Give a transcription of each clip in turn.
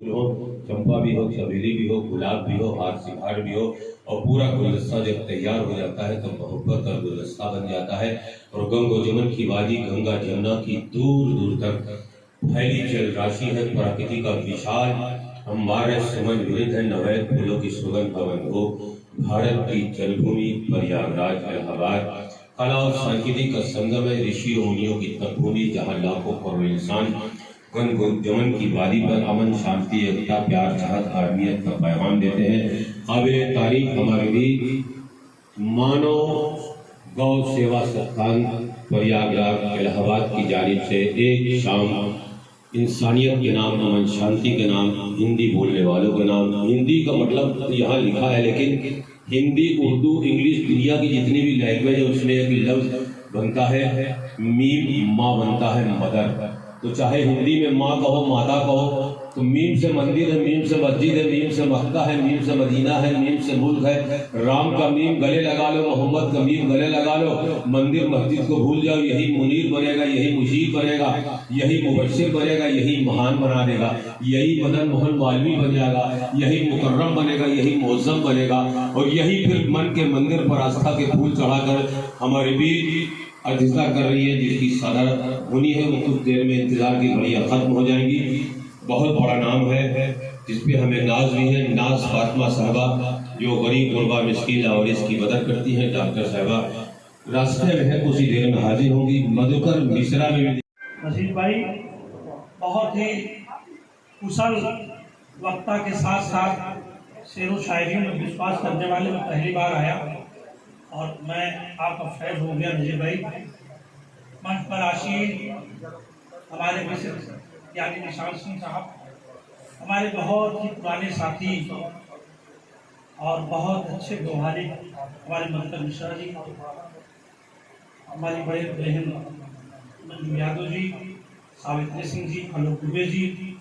हो, चंपा भी हो, चमेली भी हो, गुलाब भी हो, हार सिंगार भी हो, और पूरा गुलदस्ता जब तैयार हो जाता है तो मोहब्बत का गुलदस्ता बन जाता है। और गंगोजमन की वादी गंगा जमुना की दूर दूर तक फैली जल राशि है। प्रकृति का विशाल अंबार सुमन विविध है। नवैद फूलों की सुगंध भवन हो। भारत की जन्मभूमि प्रयागराज इलाहाबाद कला और संस्कृति का संगम है। ऋषियों मुनियों की तपभूमि जहाँ लाखों करोड़ इंसान गगन की वादी पर अमन, शांति, एकता, प्यार, चाहत, आदमियत का पैगाम देते हैं। काबिल तारीफ हमारे भी मानव गौ सेवा संस्थान प्रयागराज इलाहाबाद की जानिब से एक शाम इंसानियत के नाम, अमन शांति के नाम, हिंदी बोलने वालों के नाम। हिंदी का मतलब यहाँ लिखा है, लेकिन हिंदी, उर्दू, इंग्लिश, दुनिया की जितनी भी लैंग्वेज है उसमें एक लफ्ज बनता है मीम, माँ बनता है मदर। तो चाहे हिंदी में माँ कहो, माता कहो, तो मीम से मंदिर है, मीम से मस्जिद है, मीम से मक्का है, मीम से मदीना है, मीम से मुल्क है। राम का मीम गले लगा लो, मोहम्मद का मीम गले लगा लो, मंदिर मस्जिद को भूल जाओ, यही मुनीर बनेगा, यही मुशीर बनेगा, यही मुबश्शिर बनेगा, यही महान बना देगा, यही मदन मोहन मालवी बन जाएगा, यही मुकर्रम बनेगा, यही मुअज़्ज़म बनेगा। और यही फिर मन के मंदिर पर आस्था के फूल चढ़ाकर हमारे बीच अधिष्ठा कर रही है, जिसकी सदर होनी है। वो कुछ देर में इंतजार की घड़ियां खत्म हो जाएंगी। बहुत बड़ा नाम है जिसपे हमें नाज भी है। नाज फातिमा साहबा, जो गरीब गुरबा मिस्कीन और इसकी मदद करती हैं। डॉक्टर साहबा रास्ते में है, कुछ ही देर में हाजिर होंगी। मधुकर मिश्रा में नजीर भाई बहुत ही कुशल वक्ता के साथ साथ शेर व शायरी में विश्वास करने वाले में पहली बार आया और मैं आपका फैज हो गया नजीर भाई। मंच पर आशीन हमारे मिस्र यानी निशान सिंह साहब, हमारे बहुत ही पुराने साथी और बहुत अच्छे व्यवहारिक हमारे मधुकर मिश्रा जी, हमारी बड़े बहन मंजू यादव जी, सावित्री सिंह जी, आलोक दुबे जी,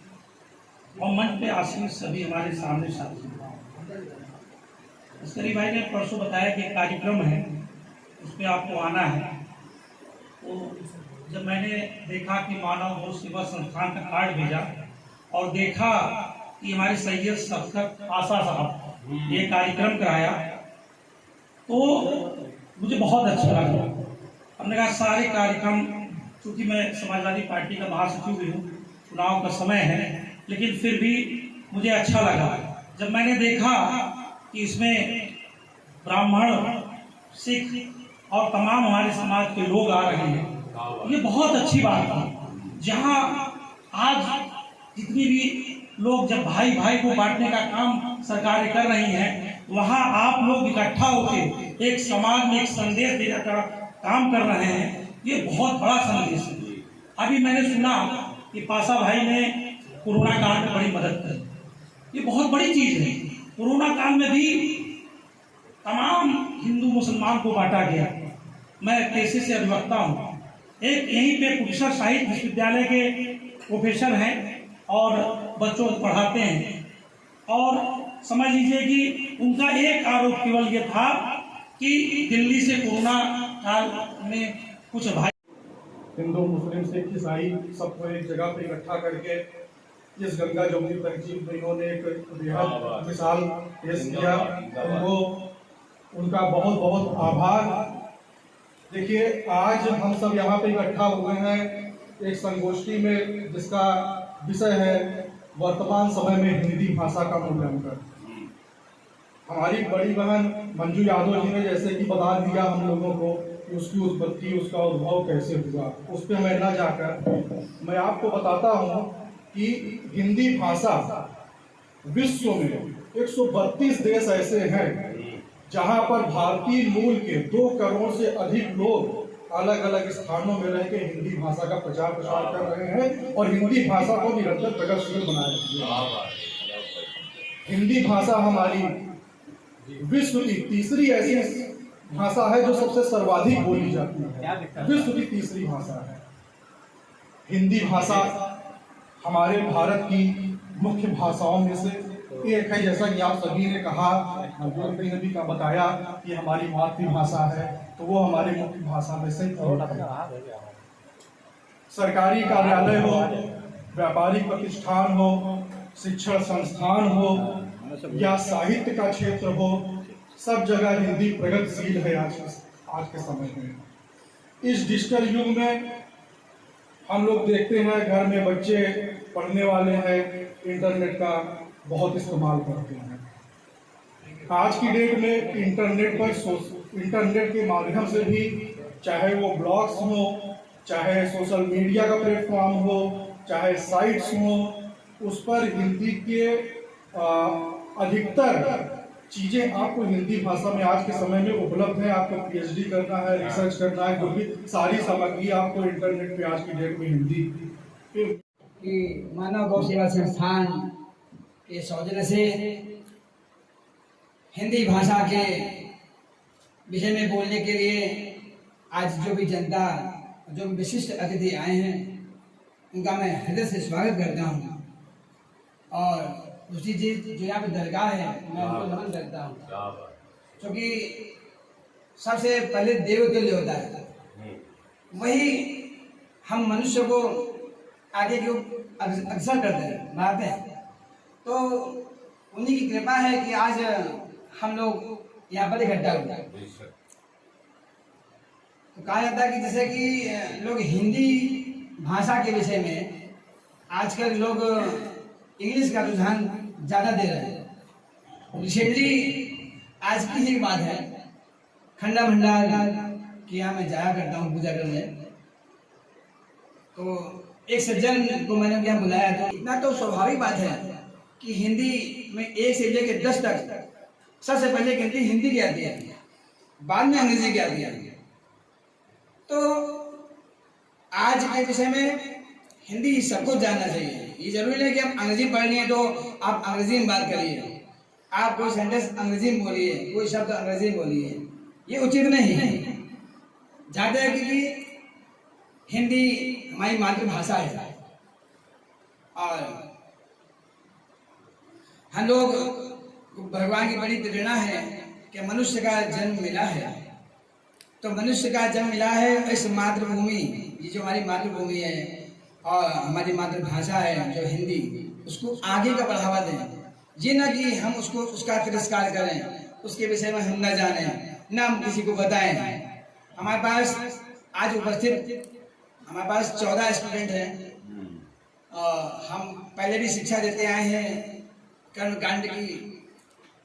और मंच पे आसीन सभी हमारे सामने साथी। अस्करी भाई ने परसों बताया कि एक कार्यक्रम है, उस पर आपको आना है। तो जब मैंने देखा कि मानव गौ सेवा संस्थान का कार्ड भेजा और देखा कि हमारे सैयद सफदर आशा साहब ये कार्यक्रम कराया, तो मुझे बहुत अच्छा लगा। हमने कहा सारे कार्यक्रम, क्योंकि मैं समाजवादी पार्टी का महासचिव भी हूँ, चुनाव का समय है, लेकिन फिर भी मुझे अच्छा लगा जब मैंने देखा कि इसमें ब्राह्मण, सिख और तमाम हमारे समाज के लोग आ रहे हैं। ये बहुत अच्छी बात है। जहाँ आज जितनी भी लोग जब भाई भाई को बांटने का काम सरकारें कर रही हैं, वहाँ आप लोग इकट्ठा होकर एक समाज में एक संदेश देने का काम कर रहे हैं। ये बहुत बड़ा संदेश है। अभी मैंने सुना कि पासा भाई ने कोरोना काल में बड़ी मदद की। ये बहुत बड़ी चीज है। कोरोना काल में भी तमाम हिंदू मुसलमान को बांटा गया। मैं पेशे से अधिवक्ता हूँ। एक यहीं पे कुशेश्वर साहित्य विश्वविद्यालय के प्रोफेसर हैं और बच्चों को पढ़ाते हैं, और समझ लीजिए कि उनका एक आरोप केवल ये था कि दिल्ली से कोरोना काल में कुछ भाई हिंदू, मुस्लिम, सिख, ईसाई सबको एक जगह पे इकट्ठा करके इस गंगा जमुनी तहजीब में इन्होंने एक बेहद मिसाल पेश किया। उनको उनका बहुत बहुत आभार। देखिए, आज हम सब यहाँ पे इकट्ठा हुए हैं एक संगोष्ठी में जिसका विषय है वर्तमान समय में हिंदी भाषा का मूल्यांकन। हमारी बड़ी बहन मंजू यादव जी ने जैसे कि बता दिया हम लोगों को कि उसकी उत्पत्ति, उसका उद्भव कैसे हुआ, उस पर मैं न जाकर मैं आपको बताता हूँ कि हिंदी भाषा विश्व में 132 देश ऐसे हैं जहां पर भारतीय मूल के 2 करोड़ से अधिक लोग अलग अलग स्थानों में रह के हिंदी भाषा का प्रचार प्रसार कर रहे हैं और हिंदी भाषा को निरंतर प्रगतिशील बनाए रखते हैं। हिंदी भाषा हमारी विश्व की तीसरी ऐसी भाषा है जो सबसे सर्वाधिक बोली जाती है। विश्व की तीसरी भाषा है हिंदी भाषा। हमारे भारत की मुख्य भाषाओं में से एक है, जैसा कि आप सभी ने कहा, नबी ने भी बताया कि हमारी मातृभाषा है, तो वो हमारी मुख्य भाषा में से सरकारी कार्यालय हो, व्यापारिक प्रतिष्ठान हो, शिक्षण संस्थान हो या साहित्य का क्षेत्र हो, सब जगह हिंदी प्रगतिशील है आज के समय में। इस डिजिटल युग में हम लोग देखते हैं घर में बच्चे पढ़ने वाले हैं, इंटरनेट का बहुत इस्तेमाल करते हैं। आज की डेट में इंटरनेट के माध्यम से भी, चाहे वो ब्लॉग्स हो, चाहे सोशल मीडिया का प्लेटफॉर्म हो, चाहे साइट्स हो, उस पर हिंदी के अधिकतर चीजें आपको हिंदी भाषा में आज के समय में उपलब्ध है। आपको पीएचडी करना है, रिसर्च करना है, कोई भी सारी सामग्री आपको इंटरनेट पे आज की डेट में हिंदी कि मानव गौ सेवा संस्थान के सौजन्य से हिंदी भाषा के विषय में बोलने के लिए आज जो भी जनता, जो भी विशिष्ट अतिथि आए हैं, उनका मैं हृदय से स्वागत करता हूँ। और दूसरी चीज जो यहाँ पे दरगाह है, मैं उनको नमन करता हूँ, क्योंकि सबसे पहले देव तुल्य होता है, वही हम मनुष्य को आगे की अग्रसर करते हैं, बढ़ाते हैं। तो उन्हीं की कृपा है कि आज हम लोग यहाँ पर इकट्ठा हुए। तो कहा जाता है कि जैसे कि लोग हिंदी भाषा के विषय में आजकल लोग इंग्लिश का रुझान ज़्यादा दे रहे हैं। रिसेंटली आज की ही बात है, खंडा भंडार कि यहाँ मैं जाया करता हूँ पूजा करने, तो एक सज्जन को मैंने यहाँ बुलाया। तो इतना तो स्वाभाविक बात है कि हिंदी में 1 से लेकर 10 तक सबसे पहले गिनती हिंदी की आती है, बाद में अंग्रेजी की आती है। तो आज के विषय में हिंदी सबको जानना चाहिए। ये जरूरी नहीं कि आप अंग्रेजी पढ़नी है तो आप अंग्रेजी में बात करिए, आप कोई सेंटेंस अंग्रेजी में बोलिए, कोई शब्द अंग्रेजी में बोलिए, ये उचित नहीं है। जाते हैं क्योंकि हिंदी हमारी मातृभाषा है और हम लोग भगवान की बड़ी प्रेरणा है कि मनुष्य का जन्म मिला है। तो मनुष्य का जन्म मिला है इस मातृभूमि, ये जो हमारी मातृभूमि है और हमारी मातृभाषा है जो हिंदी, उसको आगे का बढ़ावा दें। ये ना कि हम उसका तिरस्कार करें, उसके विषय में हम न जाने, न हम किसी को बताएं। हमारे पास आज उपस्थित हमारे पास 14 स्टूडेंट हैं और हम पहले भी शिक्षा देते आए हैं कर्मकांड की।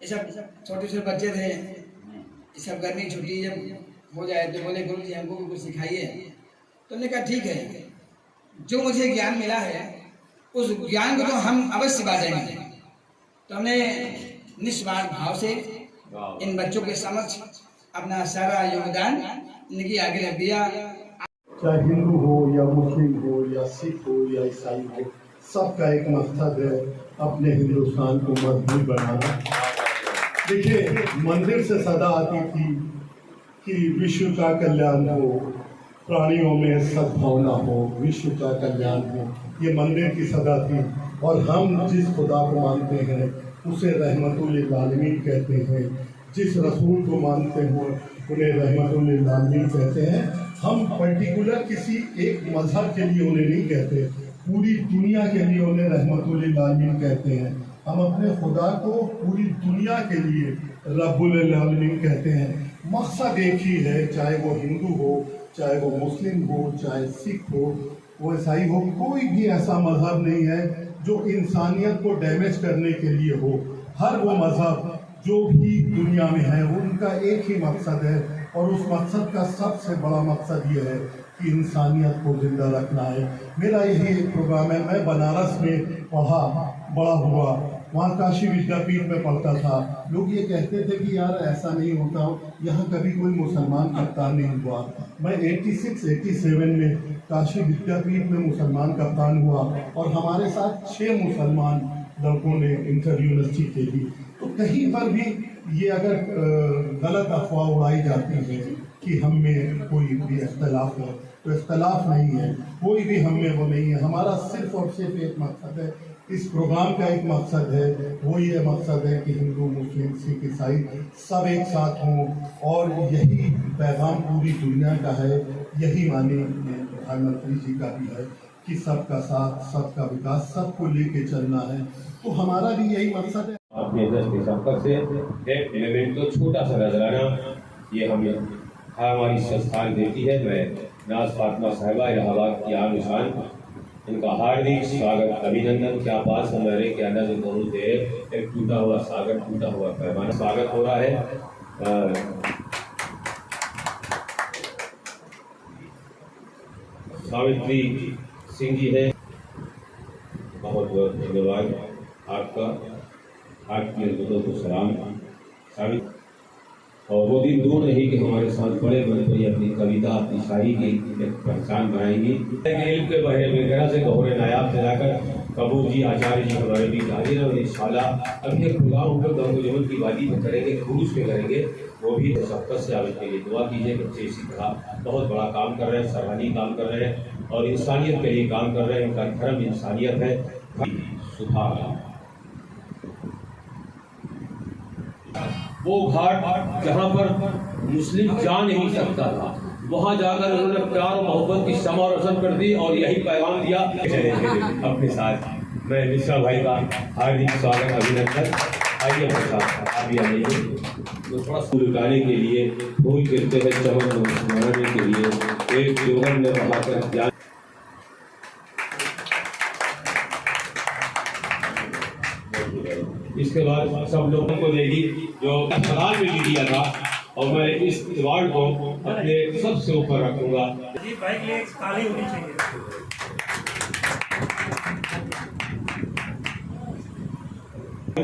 ये सब छोटे छोटे बच्चे थे, ये सब गर्मी की छुट्टी जब हो जाए तो बोले गुरु जी हमको भी कुछ सिखाइए। तो हमने कहा ठीक है, जो मुझे ज्ञान मिला है उस ज्ञान को तो हम अवश्य बांटेंगे। तो हमने निस्वार्थ भाव से इन बच्चों के समक्ष अपना सारा योगदान इनकी आगे रख दिया। चाहे हिंदू हो या मुस्लिम हो या सिख हो या ईसाई हो, सबका एक मकसद है अपने हिंदुस्तान को मजबूत बनाना। देखिए, मंदिर से सदा आती थी कि विश्व का कल्याण हो, प्राणियों में सद्भावना हो, विश्व का कल्याण हो, ये मंदिर की सदा थी। और हम जिस खुदा को मानते हैं उसे रहमतुल आलमीन कहते हैं, जिस रसूल को मानते हो उन्हें रहमतुल आलमीन कहते हैं। हम पर्टिकुलर किसी एक मजहब के लिए उन्हें नहीं कहते, पूरी दुनिया के लिए उन्हें रहमतुल आलमीन कहते हैं। हम अपने खुदा को पूरी दुनिया के लिए रब्बुल आलमीन कहते हैं। मकसद एक ही है, चाहे वो हिंदू हो, चाहे वो मुस्लिम हो, चाहे सिख हो, वो ईसाई हो, कोई भी ऐसा मजहब नहीं है जो इंसानियत को डैमेज करने के लिए हो। हर वो मजहब जो भी दुनिया में है उनका एक ही मकसद है और उस मकसद का सबसे बड़ा मकसद ये है कि इंसानियत को जिंदा रखना है। मेरा यही एक प्रोग्राम है। मैं बनारस में पढ़ा बड़ा हुआ, वहाँ काशी विद्यापीठ में पढ़ता था। लोग ये कहते थे कि यार ऐसा नहीं होता, यहाँ कभी कोई मुसलमान कप्तान नहीं हुआ। मैं 86-87 में काशी विद्यापीठ में मुसलमान कप्तान हुआ और हमारे साथ 6 मुसलमान लड़कों ने इंटर यूनिवर्सिटी खेली। तो कहीं पर भी ये अगर गलत अफवाह उड़ाई जाती है कि हम में कोई भी इख्तलाफ है, तो इख्तलाफ नहीं है, कोई भी हम में वो नहीं है। हमारा सिर्फ और सिर्फ एक मकसद है, इस प्रोग्राम का एक मकसद है, वो ये मकसद है कि हिंदू मुस्लिम सिख ईसाई सब एक साथ हों। और यही पैगाम पूरी दुनिया का है, यही माननीय प्रधानमंत्री जी का भी है कि सबका साथ सबका विकास, सबको लेके चलना है। तो हमारा भी यही मकसद है। अपने दृष्टि संपर्क से एक एलिमेंट को छोटा सा नजराना ये हमें हमारी संस्थान देती है। मैं नाज फातिमा साहिबा इलाहाबाद की आन शान इनका हार्दिक स्वागत अभिनंदन। क्या बात समझ रहे कि आनंद बहुत देर एक टूटा हुआ सागर टूटा हुआ पैमाना स्वागत हो रहा है। सावित्री सिंह जी है, बहुत बहुत धन्यवाद आपका, आपकी अजमतों को सलाम। सावित्री और वो दिन दूर नहीं कि हमारे साथ बड़े बड़े पर अपनी कविता अपनी शायरी की एक पहचान बनाएंगी। इल्म के बहरे वगैरह से गहरे नायाब से जाकर कबूर जी आचार्य जी हमारे बीच हाजिर है। इंशाल्लाह अभी एक प्रोग्राम हम लोग गंगो जमुन की वादी में करेंगे, क्रूज पे करेंगे, वो भी सबकत से आगे के लिए दुआ कीजिए। बच्चे इसी तरह बहुत बड़ा काम कर रहे हैं, सराहनीय काम कर रहे हैं और इंसानियत के लिए काम कर रहे हैं। उनका धर्म इंसानियत है। सुधार वो घाट जहाँ पर मुस्लिम जा नहीं सकता था, वहां जाकर उन्होंने प्यार और मोहब्बत की शमा रोशन कर दी और यही पैगाम दिया। अपने साथ मैं मिश्रा भाई का हार्दिक स्वागत अभिनंदन। आइए अपने साथ आप भी आइए। तो थोड़ा फूल उठाने के लिए फूल गिरते हैं चमन मनाने के लिए एक जोगन में बढ़ाकर ज्ञान। इसके बाद सब लोगों को देगी जो अस्पताल में भी दिया था और मैं इस अवार्ड को अपने सबसे ऊपर रखूंगा। जी भाई के लिए एक ताली होनी चाहिए।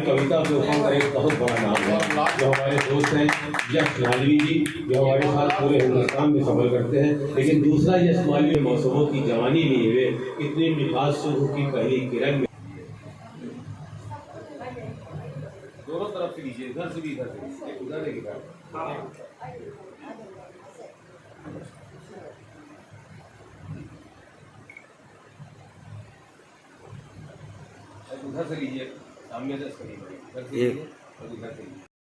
कविता प्रोफाम का एक बहुत बड़ा नाम है जो हमारे दोस्त हैं यश मालवी जी, जो हमारे साथ पूरे हिंदुस्तान में सफर करते हैं। लेकिन दूसरा यश मालवी मौसमों की जवानी लिए हुए कितनी मिठास सुबह की पहली किरण में दोनों तरफ से लीजिए, इधर से भी इधर से उधर एक उधर से लीजिए, सामने से इधर से लीजिए और उधर से लीजिए।